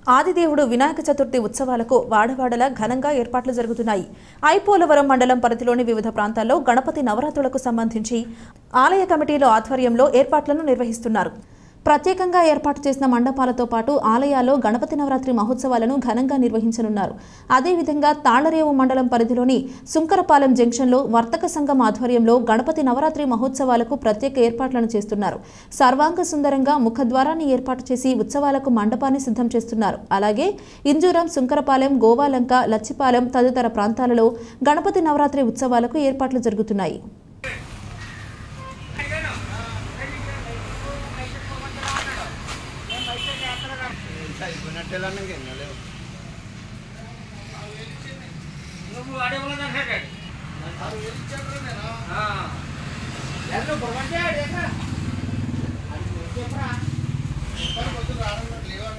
ఆదిదేవుడు వినాయక చతుర్థి ఉత్సవాలకు వాడవాడల ఘనంగా ఏర్పాట్లు జరుగుతున్నాయి. ఐపోలవరం మండలం పరిధిలోని వివిధ ప్రాంతాల్లో గణపతి నవరాత్రులకు సంబంధించి ఆలయ కమిటీల ఆధ్వర్యంలో ఏర్పాట్లను నిర్వహిస్తున్నారు. ప్రత్యేకంగా ఏర్పాటు చేసిన మండపాలతో పాటు ఆలయాల్లో గణపతి నవరాత్రి మహోత్సవాలను ఘనంగా నిర్వహించనున్నారు. అదేవిధంగా తాళ్లరేవు మండలం పరిధిలోని సుంకరపాలెం జంక్షన్లో వర్తక సంఘం ఆధ్వర్యంలో గణపతి నవరాత్రి మహోత్సవాలకు ప్రత్యేక ఏర్పాట్లను చేస్తున్నారు. సర్వాంగ సుందరంగా ముఖద్వారాన్ని ఏర్పాటు చేసి ఉత్సవాలకు మండపాన్ని సిద్ధం చేస్తున్నారు. అలాగే ఇంజూరం, సుంకరపాలెం, గోవాలంక, లచ్చిపాలెం తదితర ప్రాంతాలలో గణపతి నవరాత్రి ఉత్సవాలకు ఏర్పాట్లు జరుగుతున్నాయి. లేవా